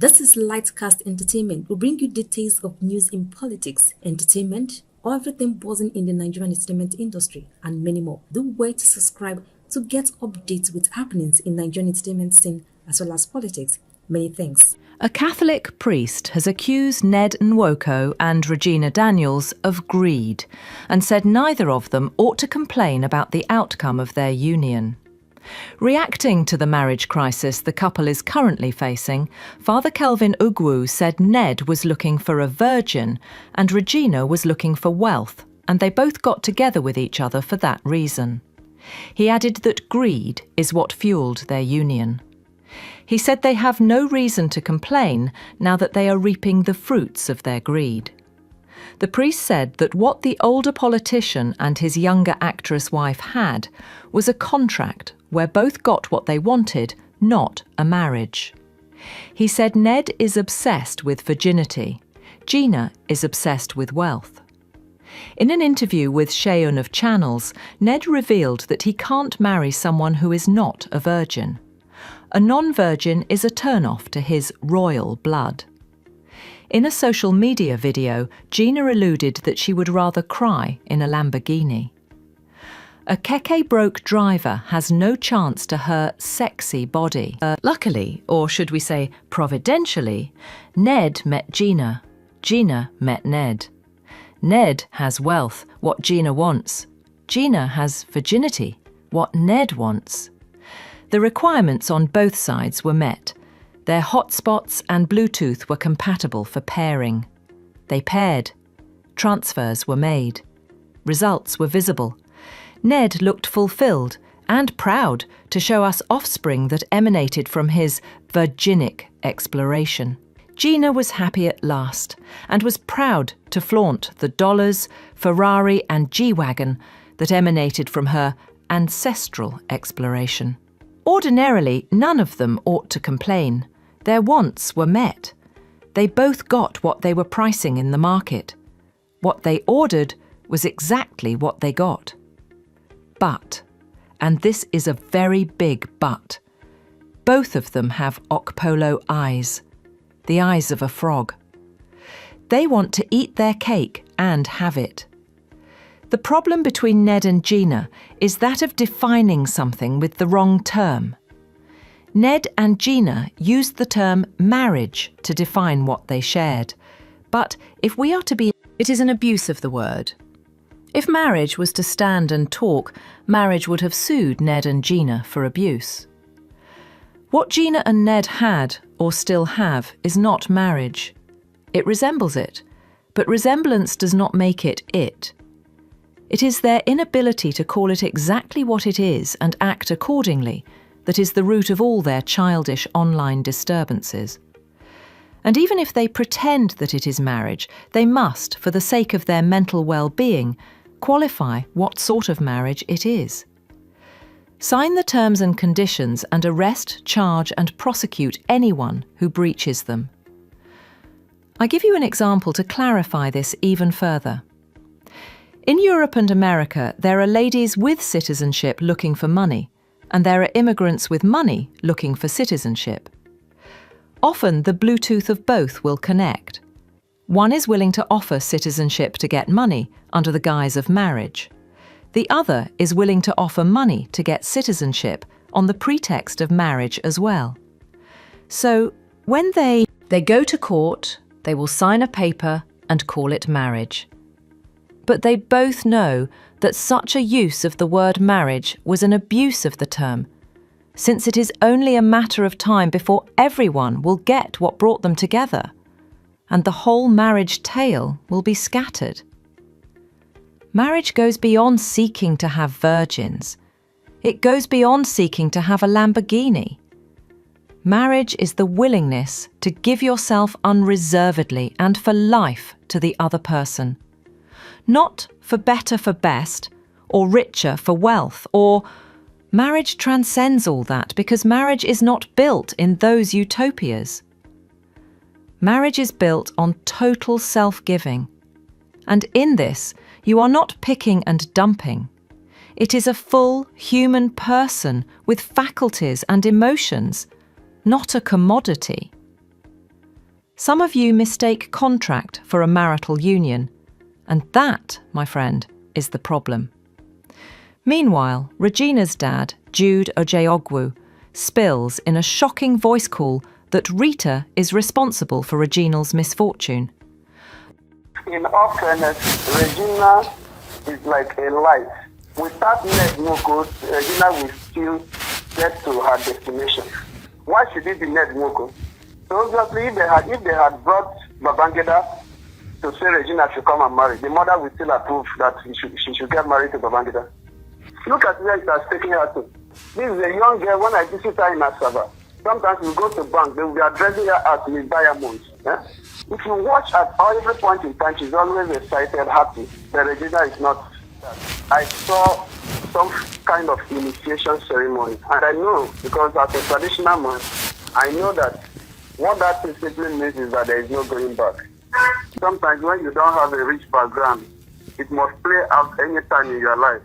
This is LightCast Entertainment. We bring you details of news in politics, entertainment, everything buzzing in the Nigerian entertainment industry, and many more. Do wait to subscribe to get updates with happenings in Nigerian entertainment scene as well as politics. Many thanks. A Catholic priest has accused Ned Nwoko and Regina Daniels of greed and said neither of them ought to complain about the outcome of their union. Reacting to the marriage crisis the couple is currently facing, Father Kelvin Ugwu said Ned was looking for a virgin and Regina was looking for wealth, and they both got together with each other for that reason. He added that greed is what fueled their union. He said they have no reason to complain now that they are reaping the fruits of their greed. The priest said that what the older politician and his younger actress wife had was a contract where both got what they wanted, not a marriage. He said Ned is obsessed with virginity. Gina is obsessed with wealth. In an interview with Sheon of Channels, Ned revealed that he can't marry someone who is not a virgin. A non-virgin is a turn-off to his royal blood. In a social media video, Gina alluded that she would rather cry in a Lamborghini. A keke-broke driver has no chance to her sexy body. Luckily, or should we say providentially, Ned met Gina. Gina met Ned. Ned has wealth, what Gina wants. Gina has virginity, what Ned wants. The requirements on both sides were met. Their hotspots and Bluetooth were compatible for pairing. They paired. Transfers were made. Results were visible. Ned looked fulfilled and proud to show us offspring that emanated from his virginic exploration. Gina was happy at last and was proud to flaunt the dollars, Ferrari and G-Wagon that emanated from her ancestral exploration. Ordinarily, none of them ought to complain. Their wants were met. They both got what they were pricing in the market. What they ordered was exactly what they got. But, and this is a very big but, both of them have Okpolo eyes, the eyes of a frog. They want to eat their cake and have it. The problem between Ned and Gina is that of defining something with the wrong term. Ned and Gina used the term marriage to define what they shared. But if we are to be, it is an abuse of the word. If marriage was to stand and talk, marriage would have sued Ned and Gina for abuse. What Gina and Ned had, or still have, is not marriage. It resembles it, but resemblance does not make it it. It is their inability to call it exactly what it is and act accordingly that is the root of all their childish online disturbances. And even if they pretend that it is marriage, they must, for the sake of their mental well-being, qualify what sort of marriage it is. Sign the terms and conditions and arrest, charge and prosecute anyone who breaches them. I give you an example to clarify this even further. In Europe and America, there are ladies with citizenship looking for money, and there are immigrants with money looking for citizenship. Often the Bluetooth of both will connect. One is willing to offer citizenship to get money under the guise of marriage. The other is willing to offer money to get citizenship on the pretext of marriage as well. So when they go to court, they will sign a paper and call it marriage. But they both know that such a use of the word marriage was an abuse of the term, since it is only a matter of time before everyone will get what brought them together, and the whole marriage tale will be scattered. Marriage goes beyond seeking to have virgins. It goes beyond seeking to have a Lamborghini. Marriage is the willingness to give yourself unreservedly and for life to the other person. Not for better for best, or richer for wealth, or marriage transcends all that because marriage is not built in those utopias. Marriage is built on total self-giving. And in this, you are not picking and dumping. It is a full human person with faculties and emotions, not a commodity. Some of you mistake contract for a marital union, and that, my friend, is the problem. Meanwhile, Regina's dad, Jude Ojeogwu, spills in a shocking voice call that Rita is responsible for Reginal's misfortune. In all fairness, Regina is like a light. Without Ned Nwoko, Regina will still get to her destination. Why should it be Ned Nwoko? So obviously, if they had brought Babangida to say Regina should come and marry, the mother will still approve that she should get married to Babangida. Look at where it has taken her to. This is a young girl. When I visit her in Asaba, sometimes we go to bank, they will be addressing her as Miss Diamonds. Yeah? If you watch at every point in time, she's always excited, happy. But Regina is not. I saw some kind of initiation ceremony, and I know, because as a traditional man, I know that what that simply means is that there is no going back. Sometimes when you don't have a rich background, it must play out any time in your life.